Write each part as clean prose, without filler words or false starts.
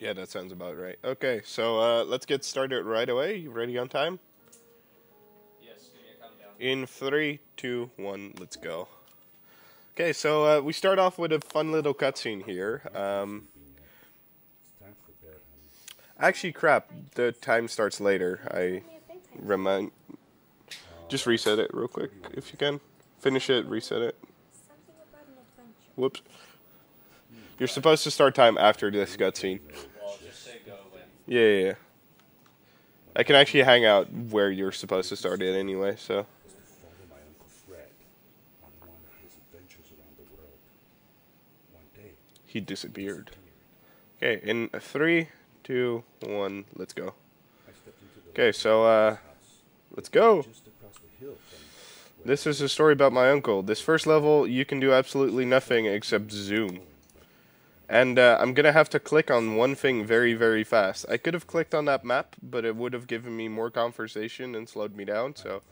Yeah, that sounds about right. Okay, so let's get started right away. You ready on time? Yes, give me a countdown. In three, two, one, let's go. Okay, so we start off with a fun little cutscene here. Actually, crap, the time starts later. I remind. Just reset it real quick if you can. Finish it, reset it. Whoops. You're supposed to start time after this cutscene. Well, just say go when. Yeah. I can actually hang out where you're supposed to start it anyway, so. Was to follow my Uncle Fred on one of his adventures around the world. One day, He disappeared. Okay, in three, two, one, let's go. I stepped into the Okay, so let's go. just across the hill from This is a story about my uncle. This first level, you can do absolutely nothing except zoom. And I'm gonna have to click on one thing very, very fast. I could have clicked on that map, but it would have given me more conversation and slowed me down, so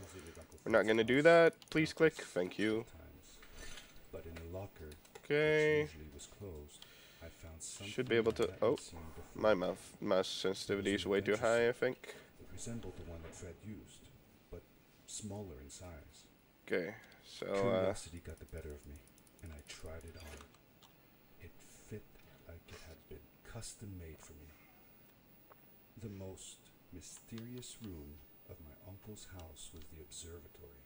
we're not gonna do that. Please click. Thank you. but in a locker Okay. which usually was closed, I found something Should be able to. I hadn't Oh, seen before. my mouse sensitivity is way too high, I think. It resembled the one that Fred used, but smaller in size. Okay, so Curiosity got the better of me, and I tried it on. It fit like it had been custom made for me. The most mysterious room of my uncle's house was the observatory.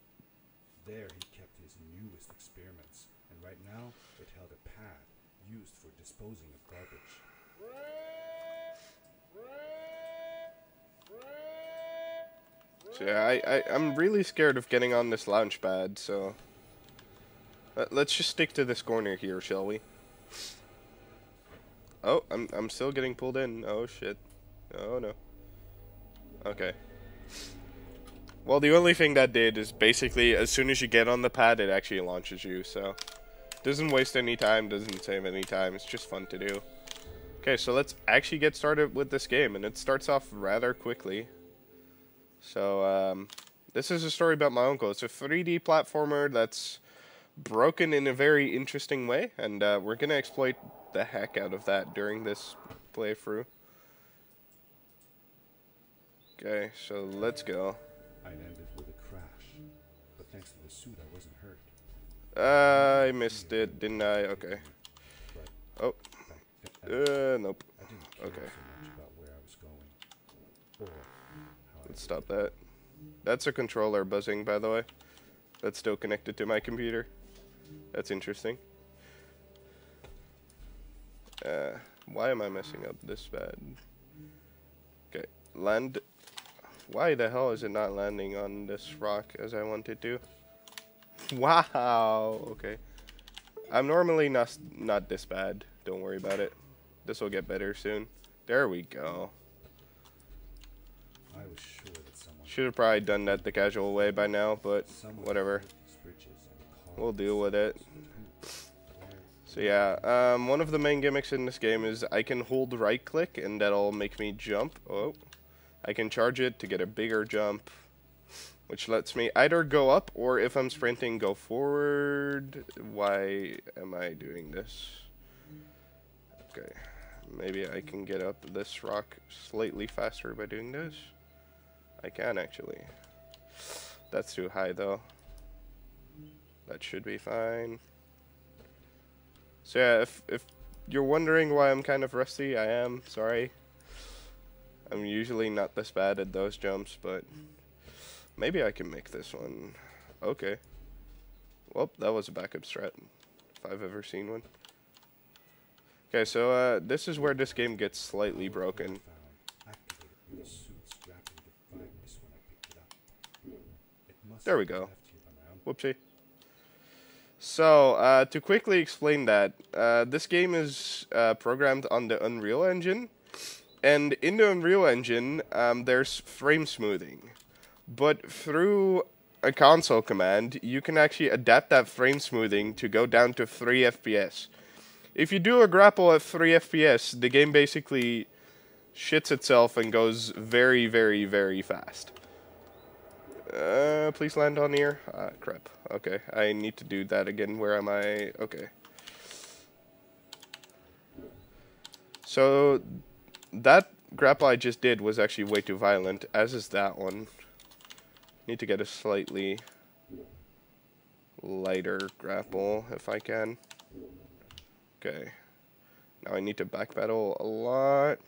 There he kept his newest experiments, and right now it held a pad used for disposing of garbage. yeah, I'm really scared of getting on this launch pad, so let's just stick to this corner here, shall we? Oh, I'm still getting pulled in. Oh shit. Oh no. Okay. Well, the only thing that did is basically as soon as you get on the pad, it actually launches you, so doesn't waste any time, doesn't save any time. It's just fun to do. Okay, so let's actually get started with this game, and it starts off rather quickly. So, this is a story about my uncle. It's a 3D platformer that's broken in a very interesting way, and we're gonna exploit the heck out of that during this playthrough. Okay, so let's go. I ended with a crash, but thanks to the suit I wasn't hurt. I missed it, didn't I? Okay. Oh, nope. I didn't care Okay. so much about where I was going, or how Let's stop that. That's a controller buzzing, by the way. That's still connected to my computer. That's interesting. Why am I messing up this bad? Okay, land. Why the hell is it not landing on this rock as I wanted to? Wow. Okay. I'm normally not this bad. Don't worry about it. This will get better soon. There we go. I was sure that someone Should have probably done that the casual way by now, but someone whatever. pulled these bridges and We'll carved deal with this it. where So yeah, one of the main gimmicks in this game is I can hold right click and that'll make me jump. Oh, I can charge it to get a bigger jump, which lets me either go up or if I'm sprinting, go forward. Why am I doing this? Okay, maybe I can get up this rock slightly faster by doing this. I can actually. That's too high though. That should be fine. So yeah, if you're wondering why I'm kind of rusty, I am. Sorry. I'm usually not this bad at those jumps, but maybe I can make this one. Okay. Well, that was a backup strat, if I've ever seen one. Okay, so this is where this game gets slightly broken. found activated with a suit strapped into device when I picked it up. It must There we have been go. left here by my uncle. Whoopsie. So, to quickly explain that, this game is programmed on the Unreal Engine. And in the Unreal Engine, there's frame smoothing. But through a console command, you can actually adapt that frame smoothing to go down to 3 FPS. If you do a grapple at 3 FPS, the game basically shits itself and goes very, very, very fast. Please land on here. Ah, crap. Okay, I need to do that again. Where am I? Okay. So, that grapple I just did was actually way too violent, as is that one. Need to get a slightly lighter grapple if I can. Okay. Now I need to backpedal a lot.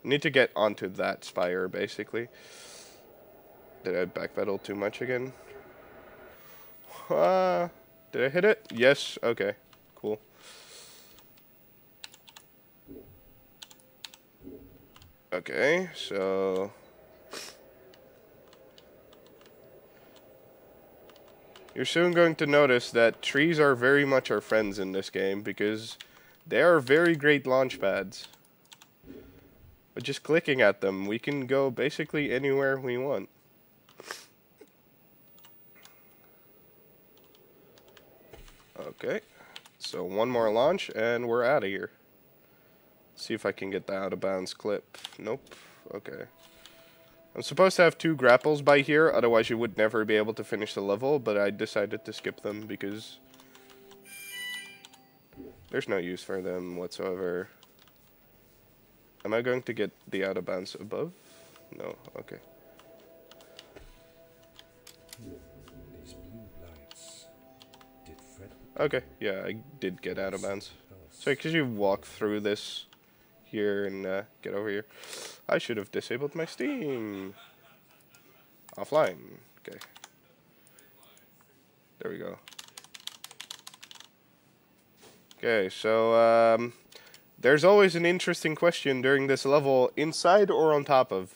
I need to get onto that spire, basically. Did I backpedal too much again? Did I hit it? Yes. Okay. Cool. Okay, so... You're soon going to notice that trees are very much our friends in this game, because they are very great launch pads. But just clicking at them, we can go basically anywhere we want. Okay, so one more launch and we're out of here. See if I can get the out of bounds clip. Nope. Okay. I'm supposed to have 2 grapples by here, otherwise you would never be able to finish the level, but I decided to skip them because there's no use for them whatsoever. Am I going to get the out of bounds above? No. Okay. These blue lights. Did Fred? Okay. Yeah, I did get out of bounds. So could you walk through this here and get over here? I should have disabled my Steam. Offline. Okay. There we go. Okay, so there's always an interesting question during this level: inside or on top of?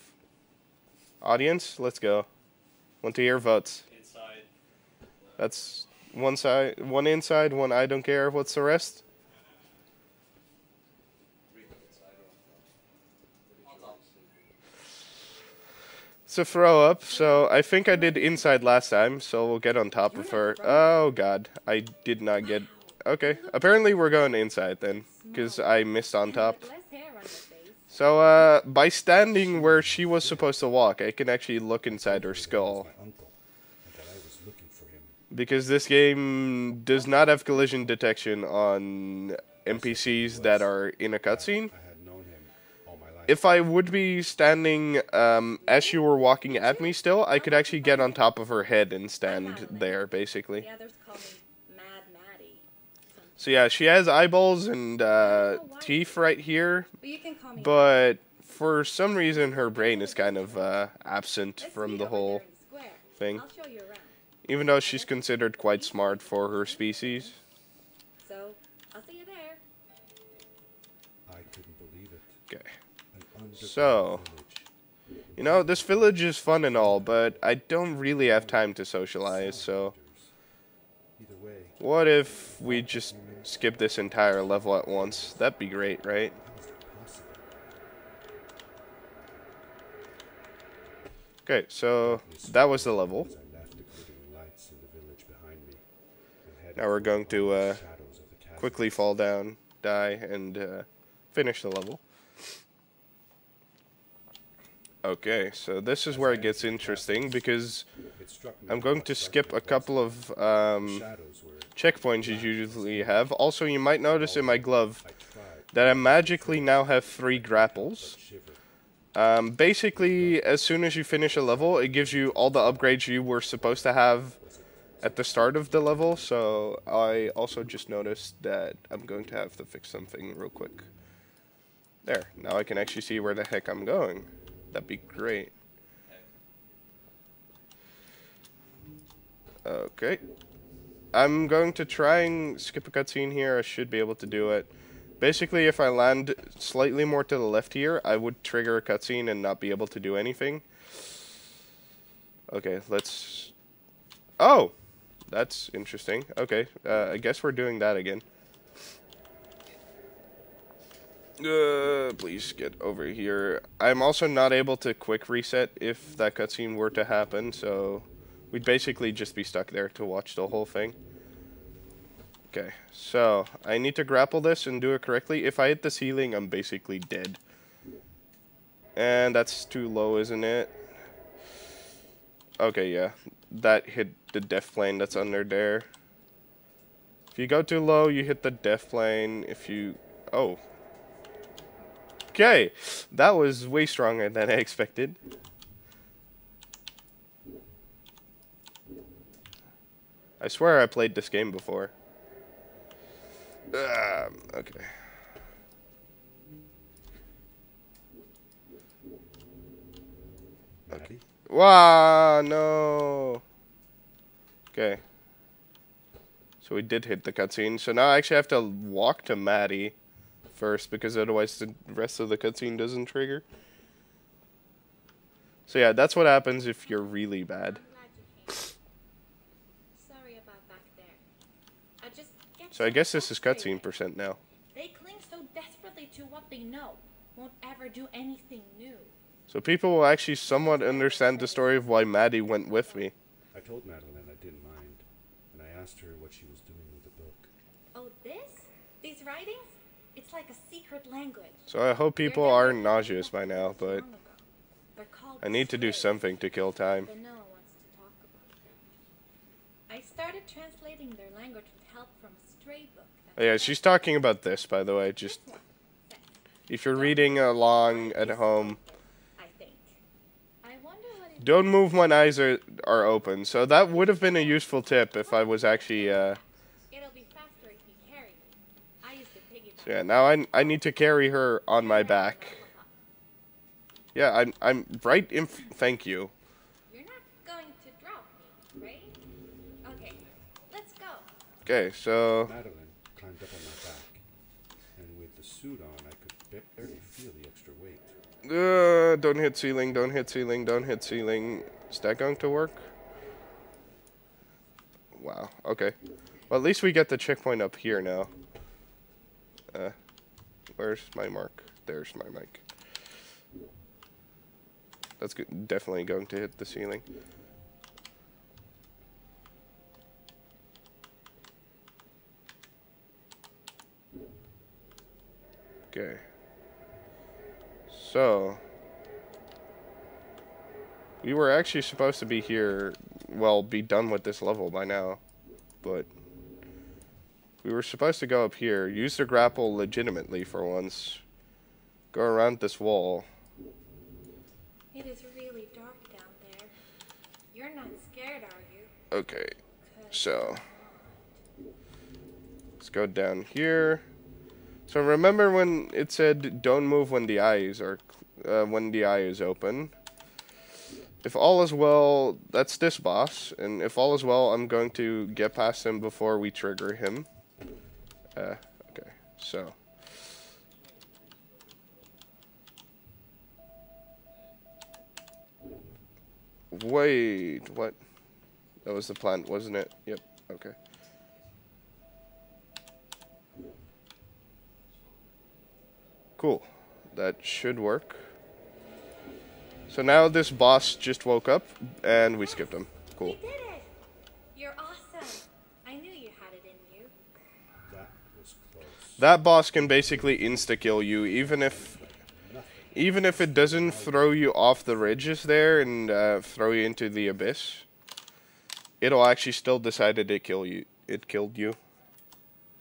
Audience, let's go. Want to hear votes? Inside. That's one side, one inside, one I don't care. What's the rest? It's a throw up, so I think I did inside last time, so we'll get on top of her. Oh god, I did not get... Okay, apparently we're going inside then, because I missed on top. So, by standing where she was supposed to walk, I can actually look inside her skull. Because this game does not have collision detection on NPCs that are in a cutscene. If I would be standing as you were walking at me still, I could actually get on top of her head and stand there, basically. So yeah, she has eyeballs and teeth right here, but for some reason her brain is kind of absent from the whole thing. Even though she's considered quite smart for her species. So, I'll see you there. I couldn't believe it. Okay. So, you know, this village is fun and all, but I don't really have time to socialize, so what if we just skip this entire level at once? That'd be great, right? Okay, so that was the level. Now we're going to quickly fall down, die, and finish the level. Okay, so this is where it gets interesting, because I'm going to skip a couple of checkpoints you usually have. Also, you might notice in my glove that I magically now have 3 grapples. Basically, as soon as you finish a level, it gives you all the upgrades you were supposed to have at the start of the level. So I also just noticed that I'm going to have to fix something real quick. There, now I can actually see where the heck I'm going. That'd be great. Okay. I'm going to try and skip a cutscene here. I should be able to do it. Basically, if I land slightly more to the left here, I would trigger a cutscene and not be able to do anything. Okay, let's... Oh! That's interesting. Okay, I guess we're doing that again. Please get over here. I'm also not able to quick reset if that cutscene were to happen, so we'd basically just be stuck there to watch the whole thing. Okay, so I need to grapple this and do it correctly. If I hit the ceiling, I'm basically dead. And that's too low, isn't it? Okay, yeah. That hit the death plane that's under there. If you go too low, you hit the death plane. If you... Oh. Okay, that was way stronger than I expected. I swear I played this game before. Okay. Maddie? Wow, no. Okay. So we did hit the cutscene. So now I actually have to walk to Maddie first, because otherwise the rest of the cutscene doesn't trigger. So yeah, that's what happens if you're really bad. I'm glad you came. Sorry about back there. I just get So I guess this is frustrated. cutscene percent now. They cling so desperately to what they know. Won't ever do anything new. So people will actually somewhat understand the story of why Maddie went with me. I told Madeline I didn't mind, and I asked her what she was doing with the book. Oh, this? These writings? It's like a secret language. So I hope people aren't nauseous by now, but They're called I need to do slaves. something to kill time. But no one wants to talk about them. I started translating their language with help from a stray book. Oh, yeah, she's talking about this, by the way. Just if you're reading along at home, I think. I wonder what it don't move when eyes are open. So that would have been a useful tip if I was actually. It'll be faster if you carry me. I used to piggyback. So yeah, now I need to carry her on my back. Yeah, I'm right in. Thank you. You're not going to drop me, right? Okay, let's go. Okay, so Madeline climbed up on my back, and with the suit on, I could barely feel the extra weight. don't hit ceiling, don't hit ceiling, don't hit ceiling. Is that going to work? Wow. Okay. Well, at least we get the checkpoint up here now. Where's my mark? There's my mic. That's good. Definitely going to hit the ceiling. Okay. So we were actually supposed to be here, well, be done with this level by now, but we were supposed to go up here, use the grapple legitimately for once, go around this wall. It is really dark down there. You're not scared, are you? Okay, so let's go down here. So remember when it said don't move when the eyes are when the eye is open. If all is well, that's this boss, and if all is well, I'm going to get past him before we trigger him. Okay, so wait, what? That was the plan, wasn't it? Yep, okay. Cool. That should work. So now this boss just woke up, and we skipped him. Cool. We did it! You're awesome. I knew you had it in you. That was close. That boss can basically insta-kill you, even if it doesn't throw you off the ridges there and throw you into the abyss. It'll actually still decide that it killed you.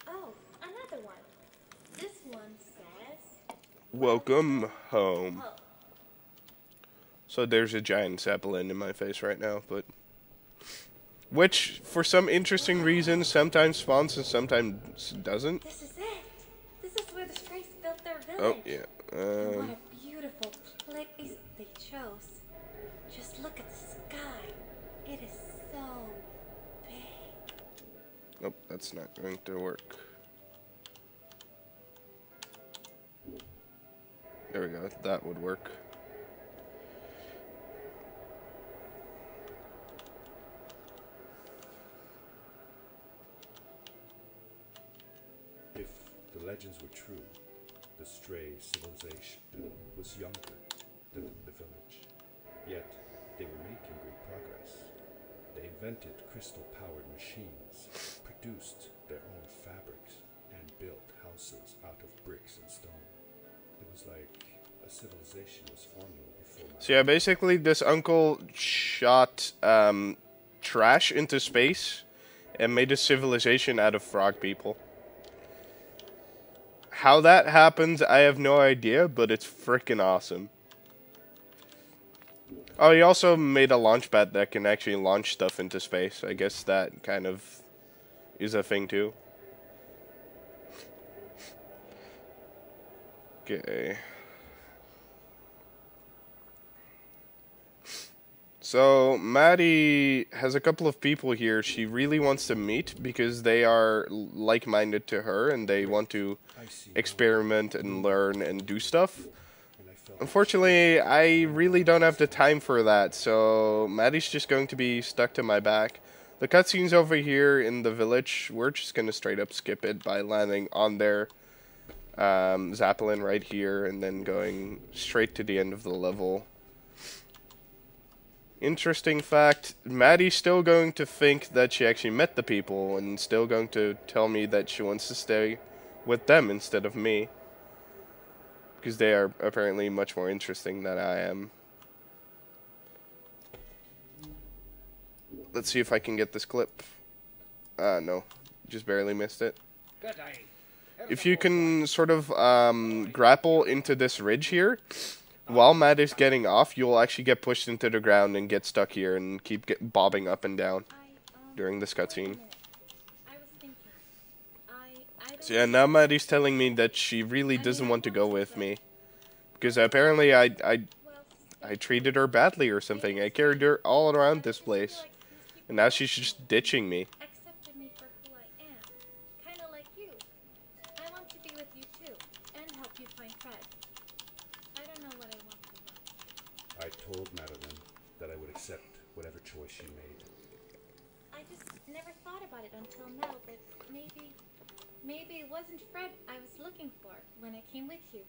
Oh, another one. This one says... Welcome home. Oh, So there's a giant zeppelin in my face right now, but which, for some interesting reason, sometimes spawns and sometimes doesn't. this is it. This is where the strays built their Oh, village. yeah. And what a beautiful place they chose. Just look at the sky. It is so big. Nope, that's not going to work. There we go. That would work. If the legends were true, the stray civilization was younger than the village. Yet, they were making great progress. They invented crystal-powered machines, produced their own fabrics, and built houses out of bricks and stone. It was like a civilization was forming before my So yeah, basically this uncle shot trash into space and made a civilization out of frog people. How that happens, I have no idea, but it's freaking awesome. Oh, he also made a launch pad that can actually launch stuff into space. I guess that kind of is a thing too. Okay. So, Maddie has a couple of people here she really wants to meet because they are like-minded to her and they want to experiment and learn and do stuff. Unfortunately, I really don't have the time for that, so Maddie's just going to be stuck to my back. The cutscene's over here in the village. We're just going to straight up skip it by landing on their Zeppelin right here and then going straight to the end of the level. Interesting fact, Maddie's still going to think that she actually met the people and still going to tell me that she wants to stay with them instead of me. Because they are apparently much more interesting than I am. Let's see if I can get this clip. No. Just barely missed it. If you can sort of grapple into this ridge here, while Matt is getting off, you'll actually get pushed into the ground and get stuck here and keep bobbing up and down during this cutscene. So yeah, now Maddie's telling me that she really doesn't want to go with me. Because apparently I treated her badly or something. I carried her all around this place. And now she's just ditching me. Accepted me for who I am. Kinda like you. I want to be with you too. And help you find Fred. I don't know what I want for them. I told Madeline that I would accept whatever choice she made. I just never thought about it until now, but maybe it wasn't Fred I was looking for when I came with you.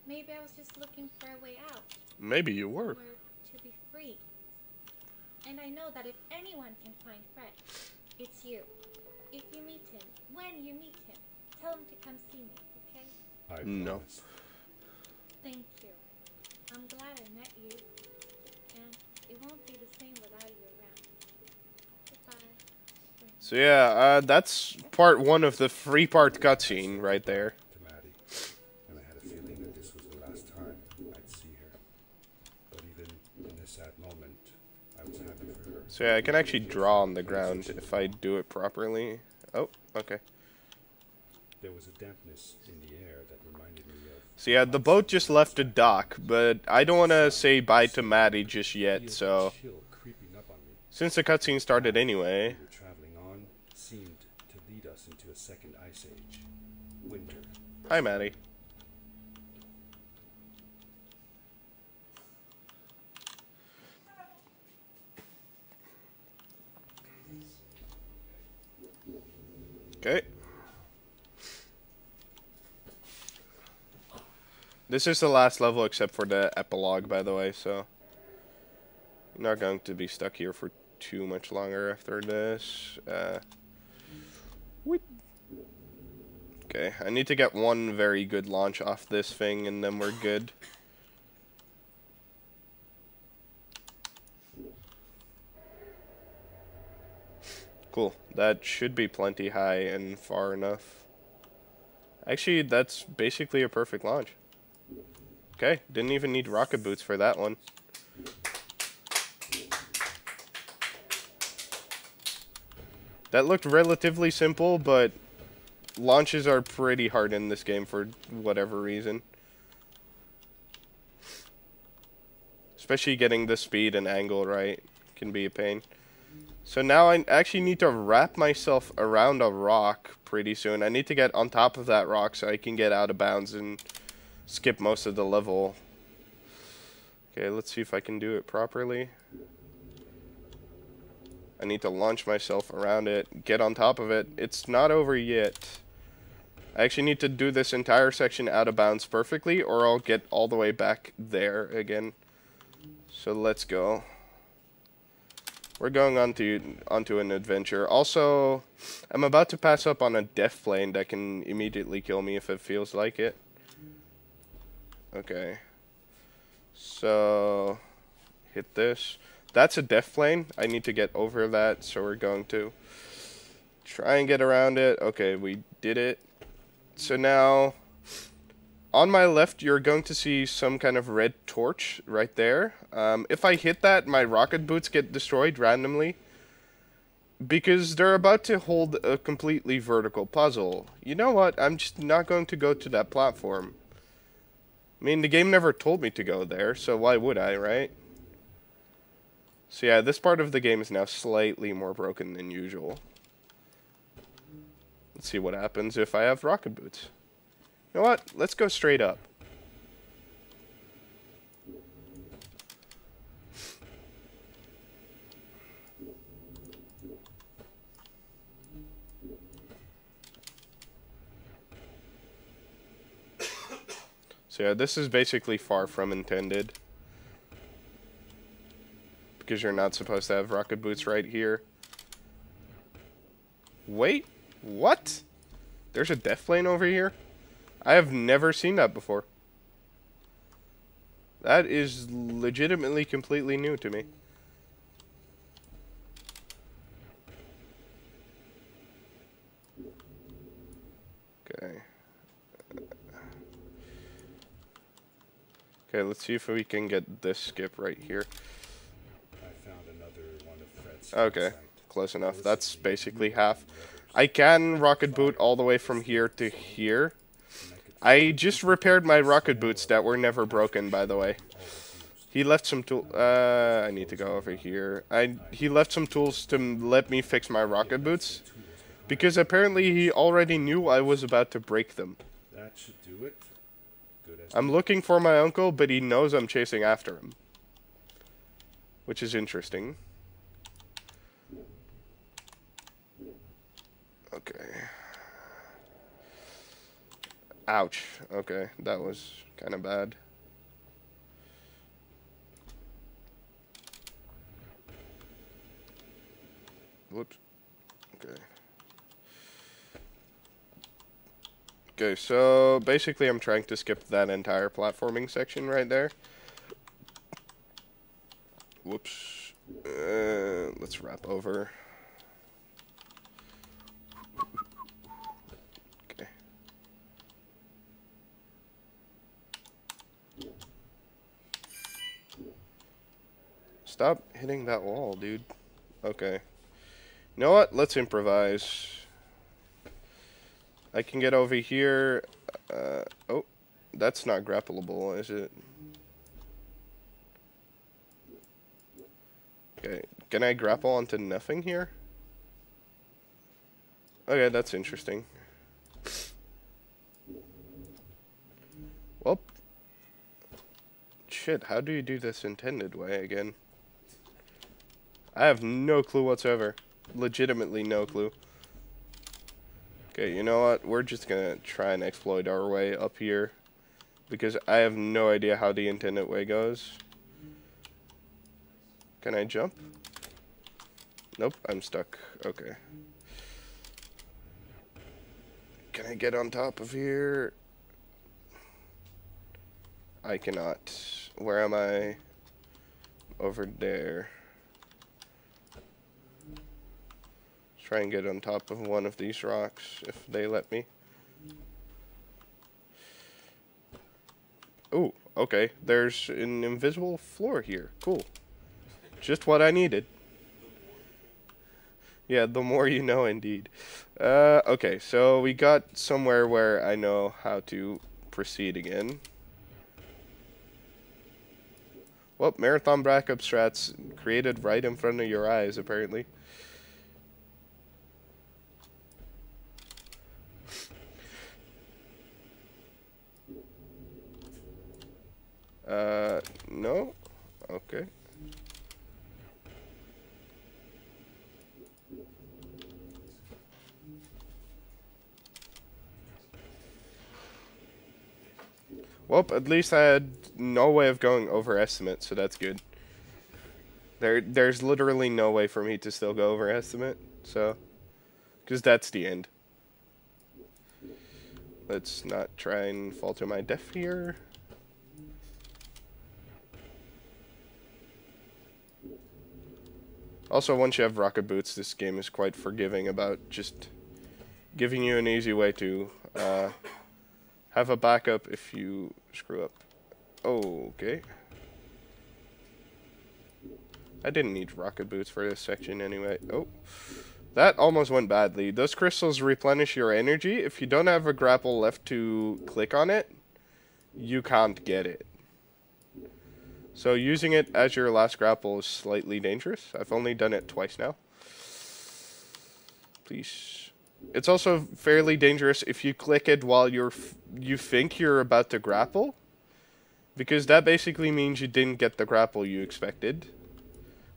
Maybe I was just looking for a way out. Maybe you were. Or to be free. And I know that if anyone can find Fred, it's you. If you meet him, when you meet him, tell him to come see me, okay? I No. promise. Thank you. I'm glad I met you. And it won't be the same without you around. Goodbye. So yeah, that's part 1 of the 3-part cutscene right there. To Maddie, and I had a feeling that this was the last time I'd see her. But even in this sad moment, I was happy for her. So yeah, I can actually draw on the ground if I do it properly. Oh, okay. There was a dampness in the air that reminded me of... So yeah, the boat just left the dock, but I don't want to say bye to Maddie just yet, so... Chill creeping up on me. Since the cutscene started anyway... We were traveling on seemed to lead us into a second ice age. Winter. Hi, Maddie. Okay. This is the last level except for the epilogue, by the way, so... I'm not going to be stuck here for too much longer after this. Okay, I need to get one very good launch off this thing, and then we're good. Cool. That should be plenty high and far enough. Actually, that's basically a perfect launch. Okay, didn't even need rocket boots for that one. That looked relatively simple, but launches are pretty hard in this game for whatever reason. Especially getting the speed and angle right can be a pain. So now I actually need to wrap myself around a rock pretty soon. I need to get on top of that rock so I can get out of bounds and skip most of the level. Okay, let's see if I can do it properly. I need to launch myself around it, get on top of it. It's not over yet. I actually need to do this entire section out of bounds perfectly, or I'll get all the way back there again. So let's go. We're going onto an adventure. Also, I'm about to pass up on a death plane that can immediately kill me if it feels like it. Okay. So, hit this. That's a death plane. I need to get over that, so we're going to try and get around it. Okay, we did it. So now, On my left, you're going to see some kind of red torch right there. If I hit that, my rocket boots get destroyed randomly. Because they're about to hold a completely vertical puzzle. You know what? I'm just not going to go to that platform. I mean, the game never told me to go there, so why would I, right? So yeah, this part of the game is now slightly more broken than usual. Let's see what happens if I have rocket boots. You know what? Let's go straight up. So yeah, this is basically far from intended. Because you're not supposed to have rocket boots right here. Wait, what? There's a death plane over here? I have never seen that before. That is legitimately completely new to me. Okay. Okay, let's see if we can get this skip right here. I found another one of Fred's Okay, site. close enough. That's basically half. I can rocket boot all the way from here to here. I just repaired my rocket boots that were never broken, by the way. He left some tool. I need to go over here. He left some tools to let me fix my rocket boots, because apparently he already knew I was about to break them. That should do it. Good as I'm looking for my uncle, but he knows I'm chasing after him, which is interesting. Okay. Ouch. Okay, that was kind of bad. Whoops. Okay. Okay, so basically I'm trying to skip that entire platforming section right there. Whoops. Let's wrap over. Okay. Stop hitting that wall, dude. Okay. You know what? Let's improvise. I can get over here. Oh, that's not grappleable, is it? Okay, can I grapple onto nothing here? Okay, that's interesting. Well, shit, how do you do this intended way again? I have no clue whatsoever. Legitimately no clue. Okay, you know what? We're just gonna try and exploit our way up here, because I have no idea how the intended way goes. Can I jump? Nope, I'm stuck. Okay. Can I get on top of here? I cannot. Where am I? Over there. Try and get on top of one of these rocks if they let me. Oh, okay. There's an invisible floor here. Cool. Just what I needed. Yeah, the more you know, indeed. Okay, so we got somewhere where I know how to proceed again. Well, marathon backup strats created right in front of your eyes, apparently. No? Okay. Well, at least I had no way of going over estimate, so that's good. There's literally no way for me to still go over estimate, so... because that's the end. Let's not try and fall to my death here. Also, once you have rocket boots, this game is quite forgiving about just giving you an easy way to Have a backup if you screw up. Okay. I didn't need rocket boots for this section anyway. Oh. That almost went badly. Those crystals replenish your energy. If you don't have a grapple left to click on it, you can't get it. So using it as your last grapple is slightly dangerous. I've only done it twice now. Please. It's also fairly dangerous if you click it while you think you're about to grapple, because that basically means you didn't get the grapple you expected,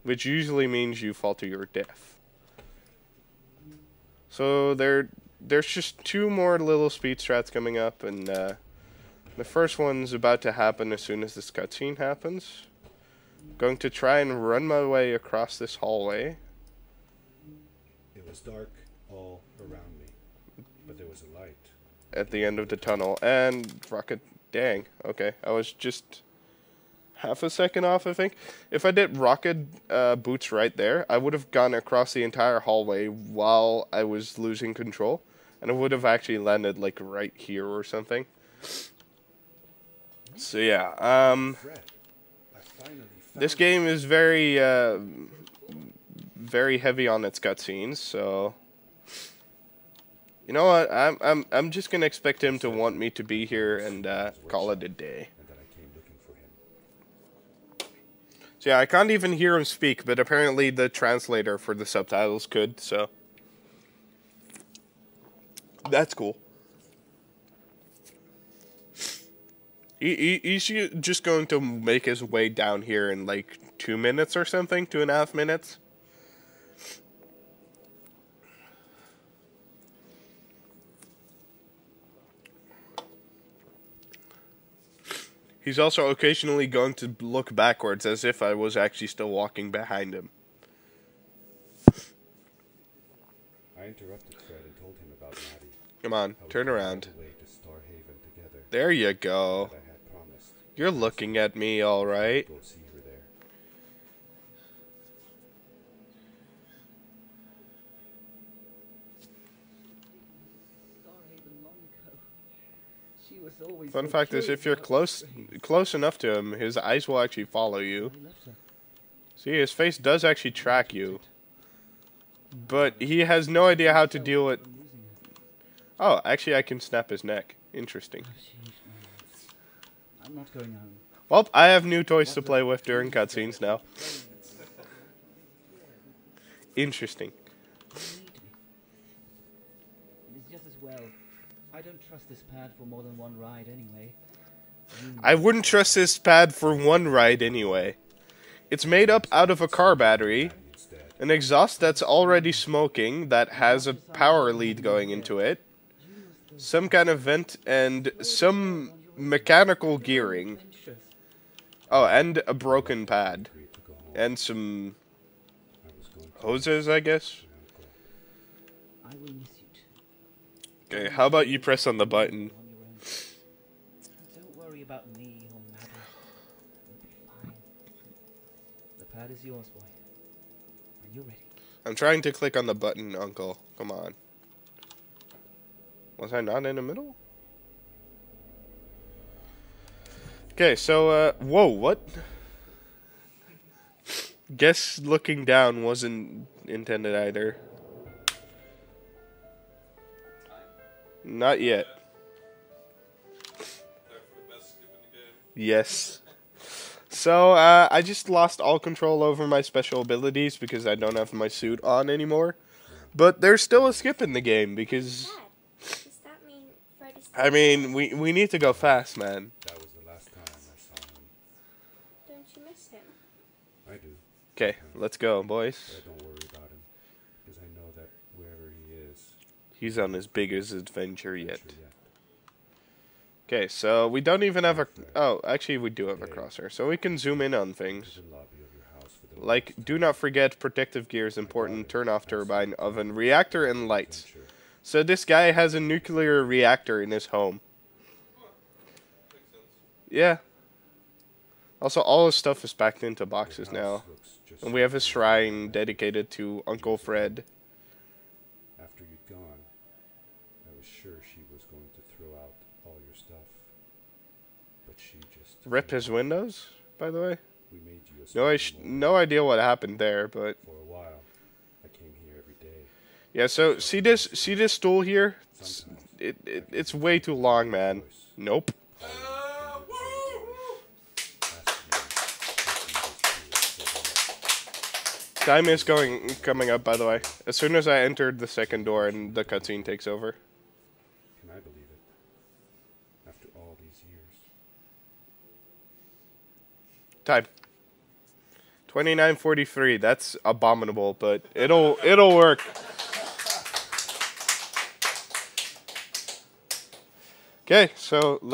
which usually means you fall to your death. So there's just 2 more little speed strats coming up, and the first one's about to happen as soon as this cutscene happens. Going to try and run my way across this hallway. It was dark all around me, but there was a light. At the end of the tunnel, and rocket, dang, okay, I was just half a second off, I think. If I did rocket boots right there, I would have gone across the entire hallway while I was losing control, and I would have actually landed like right here or something. So yeah, this game is very very heavy on its cutscenes, so you know what? I'm just gonna expect him to want me to be here and call it a day. So yeah, I can't even hear him speak, but apparently the translator for the subtitles could, so that's cool. He's just going to make his way down here in like 2 minutes or something, 2.5 minutes. He's also occasionally going to look backwards as if I was actually still walking behind him. I interrupted Fred and told him about Maddie. Come on, turn around. Together, there you go. You're looking at me, all right. Go see her there. Fun fact is, if you're close enough to him, his eyes will actually follow you. See, his face does actually track you. But he has no idea how to deal with... Oh, actually I can snap his neck. Interesting. I'm not going home. Well, I have new toys to play with during cutscenes now. Interesting. It's just as well. I don't trust this pad for more than one ride anyway. I wouldn't trust this pad for one ride anyway. It's made up out of a car battery, an exhaust that's already smoking that has a power lead going into it, some kind of vent, and some mechanical gearing. Oh, and a broken pad. And some hoses, I guess. I will miss you too. Okay, how about you press on the button? Don't worry about me or Maddie. We'll be fine. The pad is yours, boy. When you're ready. I'm trying to click on the button, Uncle. Come on. Was I not in the middle? Okay, so, whoa, what? Guess looking down wasn't intended either. Not yet. Yes. So, I just lost all control over my special abilities because I don't have my suit on anymore. But there's still a skip in the game because... Does that mean Freddy's... I mean, we need to go fast, man. That was the last time I saw him. Don't you miss him? I do. Okay, let's go, boys. But I don't worry about him, because I know that wherever he is... He's on his biggest adventure yet. Okay, so we don't even have a... Oh, actually we do have a crosshair, so we can zoom in on things. Like, do not forget, protective gear is important, turn off turbine, oven, reactor, and lights. So this guy has a nuclear reactor in his home. Yeah. Also, all his stuff is packed into boxes now. And we have a shrine dedicated to Uncle Fred. After you'd gone, I was sure she was going to throw out all your stuff, but she just Rip his windows, by the way. We made you a No, speedrunner. no idea what happened there, but For a while, I came here every day. yeah. So see this stool here? Sometimes It's way too long, man. Nope. Time is coming up, by the way. As soon as I entered the second door and the cutscene takes over. Can I believe it? After all these years. Time. 29:43. That's abominable, but it'll work. Okay, so let's